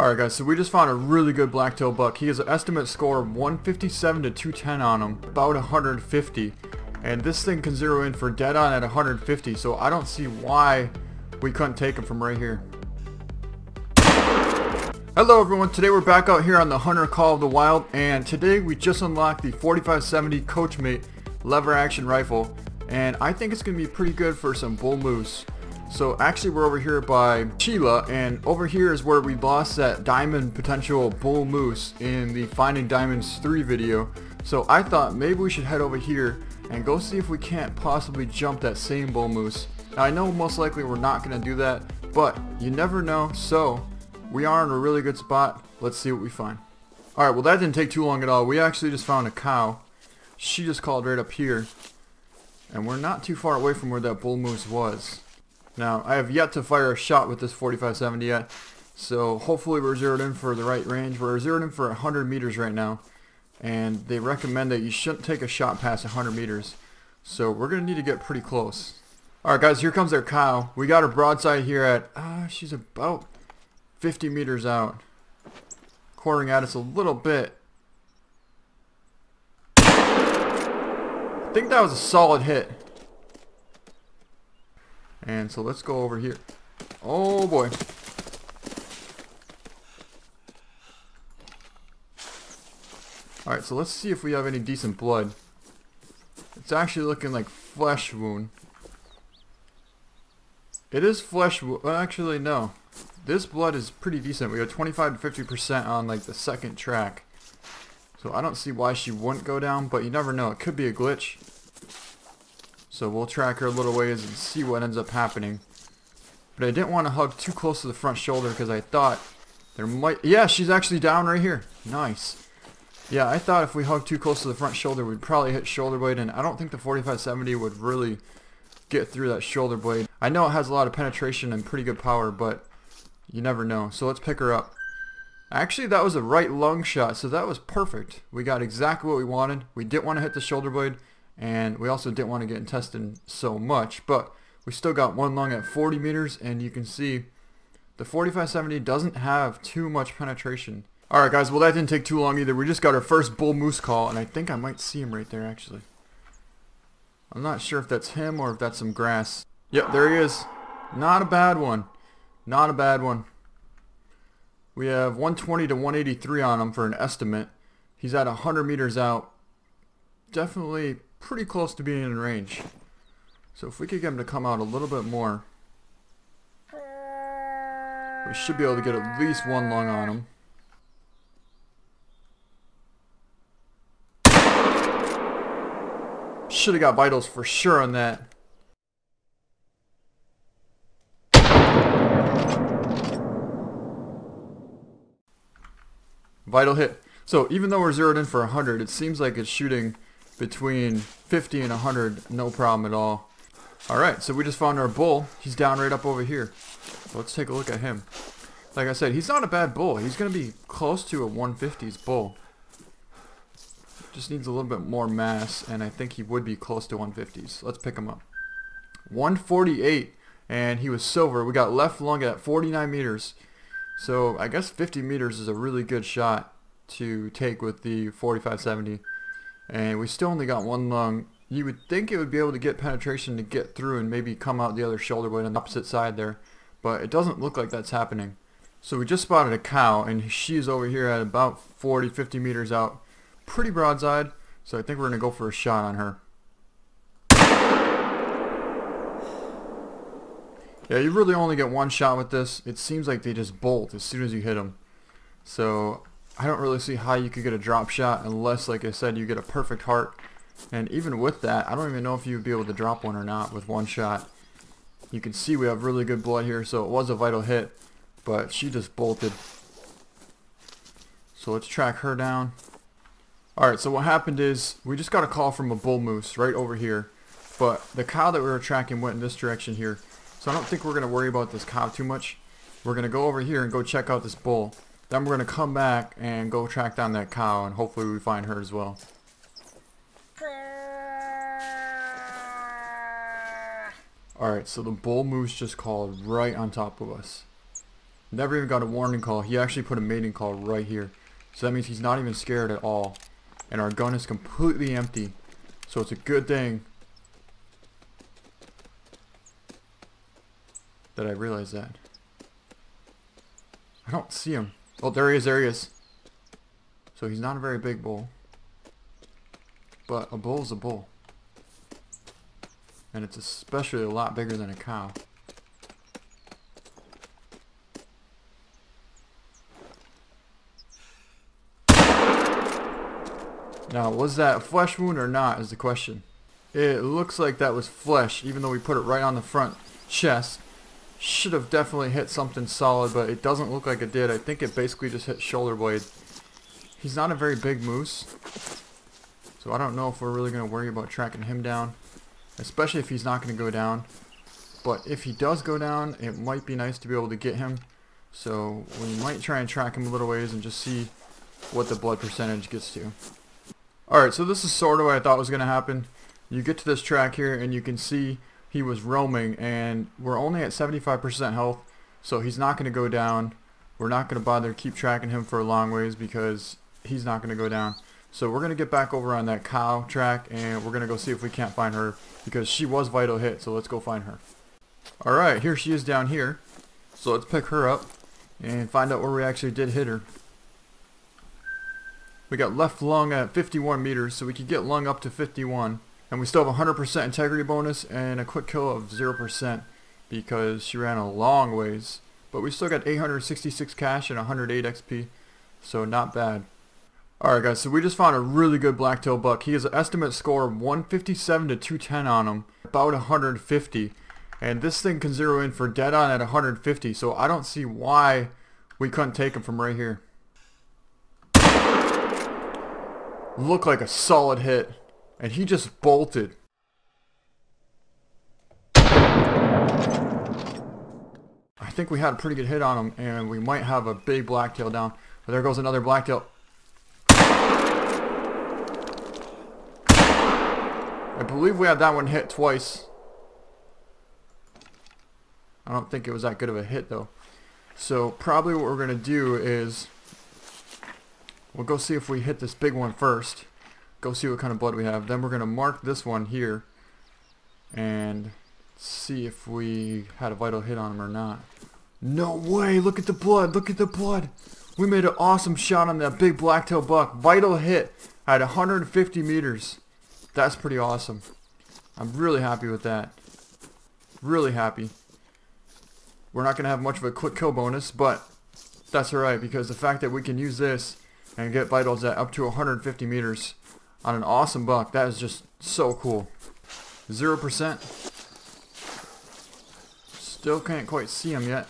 Alright guys, so we just found a really good blacktail buck. He has an estimate score of 157 to 210 on him, about 150. And this thing can zero in for dead on at 150, so I don't see why we couldn't take him from right here. Hello everyone, today we're back out here on the Hunter Call of the Wild, and today we just unlocked the 4570 Coachmate lever action rifle, and I think it's going to be pretty good for some bull moose. So actually we're over here by Sheila, and over here is where we lost that diamond potential bull moose in the Finding Diamonds 3 video. So I thought maybe we should head over here and go see if we can't possibly jump that same bull moose. Now I know most likely we're not going to do that, but you never know, so we are in a really good spot. Let's see what we find. Alright, well that didn't take too long at all. We actually just found a cow. She just called right up here, and we're not too far away from where that bull moose was. Now, I have yet to fire a shot with this 4570 yet, so hopefully we're zeroed in for the right range. We're zeroed in for 100 meters right now, and they recommend that you shouldn't take a shot past 100 meters. So we're going to need to get pretty close. Alright guys, here comes our cow. We got her broadside here at, she's about 50 meters out. Quartering at us a little bit. I think that was a solid hit. And so let's go over here. Oh boy. Alright, so let's see if we have any decent blood. It's actually looking like flesh wound. It is flesh wound. Well, actually, no. This blood is pretty decent. We have 25 to 50% on like the second track. So I don't see why she wouldn't go down, but you never know. It could be a glitch. So we'll track her a little ways and see what ends up happening. But I didn't want to hug too close to the front shoulder because I thought there might... Yeah, she's actually down right here. Nice. Yeah, I thought if we hugged too close to the front shoulder, we'd probably hit shoulder blade, and I don't think the 4570 would really get through that shoulder blade. I know it has a lot of penetration and pretty good power, but you never know. So let's pick her up. Actually, that was a right lung shot, so that was perfect. We got exactly what we wanted. We didn't want to hit the shoulder blade, and we also didn't want to get intestine so much, but we still got one lung at 40 meters, and you can see the 4570 doesn't have too much penetration. Alright guys, well that didn't take too long either. We just got our first bull moose call, and I think I might see him right there actually. I'm not sure if that's him or if that's some grass. Yep, there he is. Not a bad one. Not a bad one. We have 120 to 183 on him for an estimate. He's at 100 meters out. Definitely pretty close to being in range. So if we could get him to come out a little bit more, we should be able to get at least one lung on him. Should have got vitals for sure on that. Vital hit. So even though we're zeroed in for 100, it seems like it's shooting between 50 and 100, no problem at all. Alright, so we just found our bull. He's down right up over here. So let's take a look at him. Like I said, he's not a bad bull. He's going to be close to a 150s bull. Just needs a little bit more mass, and I think he would be close to 150s. Let's pick him up. 148, and he was silver. We got left lung at 49 meters. So I guess 50 meters is a really good shot to take with the 4570. And we still only got one lung. You would think it would be able to get penetration to get through and maybe come out the other shoulder blade on the opposite side there. But it doesn't look like that's happening. So we just spotted a cow, and she's over here at about 40, 50 meters out. Pretty broadside. So I think we're going to go for a shot on her. Yeah, you really only get one shot with this. It seems like they just bolt as soon as you hit them. So I don't really see how you could get a drop shot unless, like I said, you get a perfect heart. And even with that, I don't even know if you would be able to drop one or not with one shot. You can see we have really good blood here, so it was a vital hit, but she just bolted. So let's track her down. Alright, so what happened is we just got a call from a bull moose right over here, but the cow that we were tracking went in this direction here. So I don't think we're going to worry about this cow too much. We're going to go over here and go check out this bull. Then we're going to come back and go track down that cow, and hopefully we find her as well. Alright, so the bull moose just called right on top of us. Never even got a warning call. He actually put a mating call right here. So that means he's not even scared at all. And our gun is completely empty. So it's a good thing that I realized that. I don't see him. Oh, there he is, there he is. So he's not a very big bull. But a bull's a bull. And it's especially a lot bigger than a cow. Now, was that a flesh wound or not is the question. It looks like that was flesh, even though we put it right on the front chest. Should have definitely hit something solid, but it doesn't look like it did. I think it basically just hit shoulder blade. He's not a very big moose, so I don't know if we're really going to worry about tracking him down, especially if he's not going to go down. But if he does go down, it might be nice to be able to get him. So we might try and track him a little ways and just see what the blood percentage gets to. Alright, so this is sort of what I thought was going to happen. You get to this track here and you can see he was roaming, and we're only at 75% health, so he's not going to go down. We're not going to bother to keep tracking him for a long ways because he's not going to go down. So we're going to get back over on that cow track and we're going to go see if we can't find her because she was vital hit, so let's go find her. Alright, here she is down here. So let's pick her up and find out where we actually did hit her. We got left lung at 51 meters, so we could get lung up to 51. And we still have a 100% integrity bonus and a quick kill of 0% because she ran a long ways. But we still got 866 cash and 108 XP, so not bad. Alright guys, so we just found a really good blacktail buck. He has an estimate score of 157 to 210 on him, about 150. And this thing can zero in for dead on at 150, so I don't see why we couldn't take him from right here. Looked like a solid hit, and he just bolted. I think we had a pretty good hit on him, and we might have a big blacktail down. But there goes another blacktail. I believe we had that one hit twice. I don't think it was that good of a hit though. So probably what we're going to do is we'll go see if we hit this big one first. Go see what kind of blood we have. Then we're going to mark this one here and see if we had a vital hit on him or not. No way! Look at the blood! Look at the blood! We made an awesome shot on that big blacktail buck. Vital hit at 150 meters. That's pretty awesome. I'm really happy with that. Really happy. We're not going to have much of a quick kill bonus, but that's alright because the fact that we can use this and get vitals at up to 150 meters on an awesome buck, that is just so cool. 0%. Still can't quite see him yet.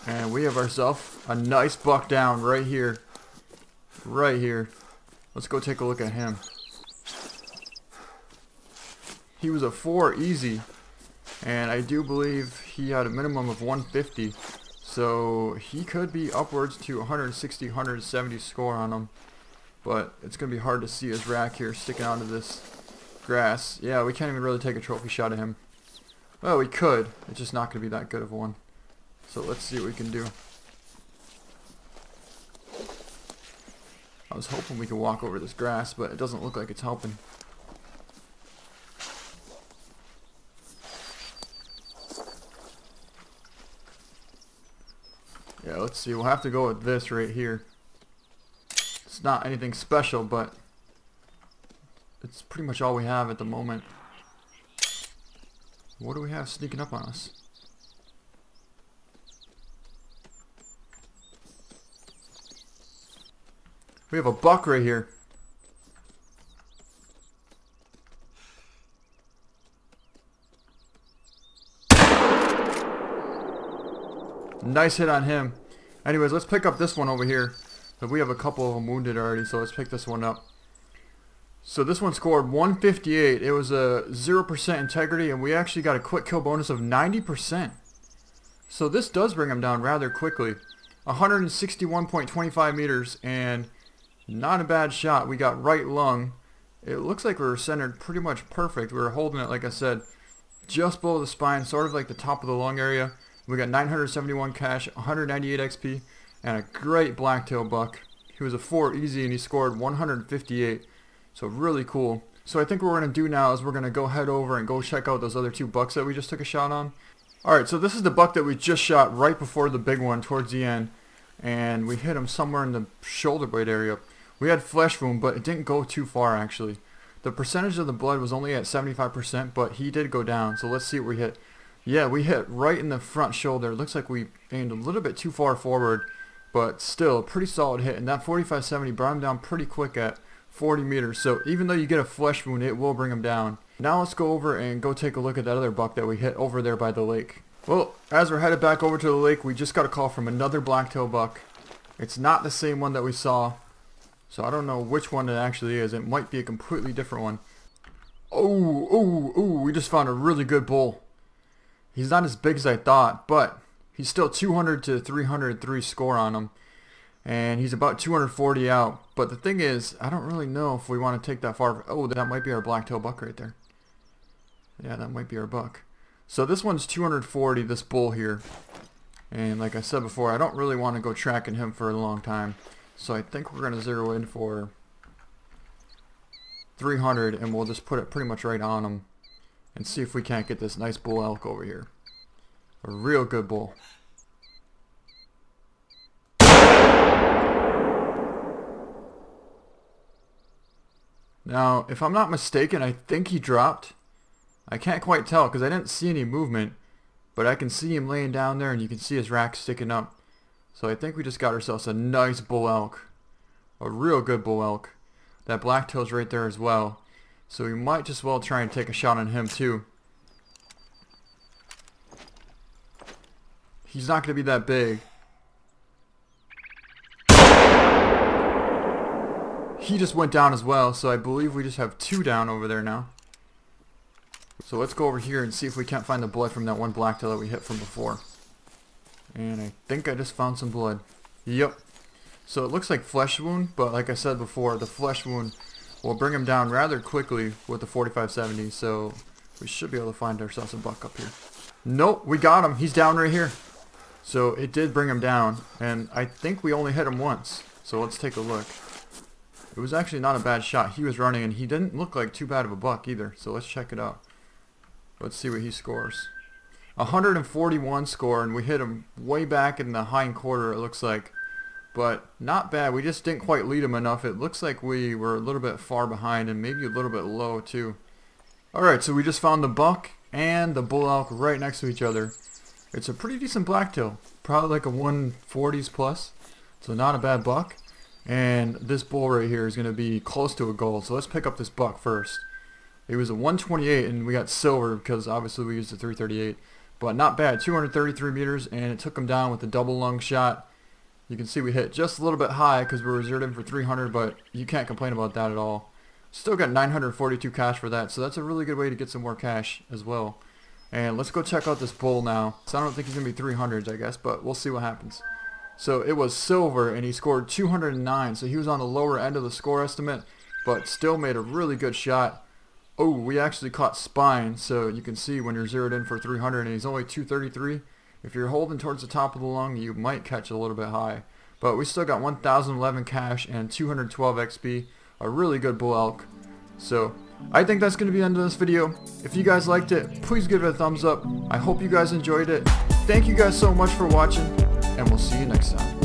And we have ourselves a nice buck down right here. Right here. Let's go take a look at him. He was a 4 easy. And I do believe he had a minimum of 150. So he could be upwards to 160, 170 score on him. But it's going to be hard to see his rack here sticking out of this grass. Yeah, we can't even really take a trophy shot at him. Well, we could. It's just not going to be that good of one. So let's see what we can do. I was hoping we could walk over this grass, but it doesn't look like it's helping. Yeah, let's see. We'll have to go with this right here. It's not anything special, but it's pretty much all we have at the moment. What do we have sneaking up on us? We have a buck right here. Nice hit on him. Anyways, let's pick up this one over here. So we have a couple of them wounded already, so let's pick this one up. So this one scored 158. It was a 0% integrity, and we actually got a quick kill bonus of 90%. So this does bring him down rather quickly. 161.25 meters, and not a bad shot. We got right lung. It looks like we were centered pretty much perfect. We were holding it, like I said, just below the spine, sort of like the top of the lung area. We got 971 cash, 198 XP, and a great blacktail buck. He was a 4 easy and he scored 158. So really cool. So I think what we're going to do now is we're going to go head over and go check out those other 2 bucks that we just took a shot on. Alright, so this is the buck that we just shot right before the big one towards the end. And we hit him somewhere in the shoulder blade area. We had flesh wound, but it didn't go too far actually. The percentage of the blood was only at 75%, but he did go down. So let's see what we hit. Yeah, we hit right in the front shoulder. It looks like we aimed a little bit too far forward, but still a pretty solid hit. And that 4570 brought him down pretty quick at 40 meters. So even though you get a flesh wound, it will bring him down. Now let's go over and go take a look at that other buck that we hit over there by the lake. Well, as we're headed back over to the lake, we just got a call from another blacktail buck. It's not the same one that we saw, so I don't know which one it actually is. It might be a completely different one. Oh, we just found a really good bull. He's not as big as I thought, but he's still 200 to 303 score on him. And he's about 240 out. But the thing is, I don't really know if we want to take that far. Oh, that might be our blacktail buck right there. Yeah, that might be our buck. So this one's 240, this bull here. And like I said before, I don't really want to go tracking him for a long time. So I think we're going to zero in for 300 and we'll just put it pretty much right on him. And see if we can't get this nice bull elk over here. A real good bull. Now, if I'm not mistaken, I think he dropped. I can't quite tell because I didn't see any movement. But I can see him laying down there and you can see his rack sticking up. So I think we just got ourselves a nice bull elk. A real good bull elk. That blacktail's right there as well. So we might just well try and take a shot on him too. He's not going to be that big. He just went down as well, so I believe we just have 2 down over there now. So let's go over here and see if we can't find the blood from that one blacktail that we hit from before. And I think I just found some blood. Yep. So it looks like flesh wound, but like I said before, the flesh wound will bring him down rather quickly with the 4570, so we should be able to find ourselves a buck up here. Nope, we got him. He's down right here. So it did bring him down, and I think we only hit him once. So let's take a look. It was actually not a bad shot. He was running, and he didn't look like too bad of a buck either, so let's check it out. Let's see what he scores. 141 score, and we hit him way back in the hind quarter, it looks like. But not bad. We just didn't quite lead him enough. It looks like we were a little bit far behind and maybe a little bit low too. Alright, so we just found the buck and the bull elk right next to each other. It's a pretty decent blacktail. Probably like a 140s plus. So not a bad buck. And this bull right here is going to be close to a gold. So let's pick up this buck first. It was a 128 and we got silver because obviously we used a 338. But not bad. 233 meters and it took him down with a double lung shot. You can see we hit just a little bit high because we were zeroed in for 300, but you can't complain about that at all. Still got 942 cash for that, so that's a really good way to get some more cash as well. And let's go check out this bull now. So I don't think he's going to be 300s, I guess, but we'll see what happens. So it was silver, and he scored 209, so he was on the lower end of the score estimate, but still made a really good shot. Oh, we actually caught spine, so you can see when you're zeroed in for 300, and he's only 233. If you're holding towards the top of the lung, you might catch a little bit high. But we still got 1,011 cash and 212 XP. A really good bull elk. So, I think that's going to be the end of this video. If you guys liked it, please give it a thumbs up. I hope you guys enjoyed it. Thank you guys so much for watching, and we'll see you next time.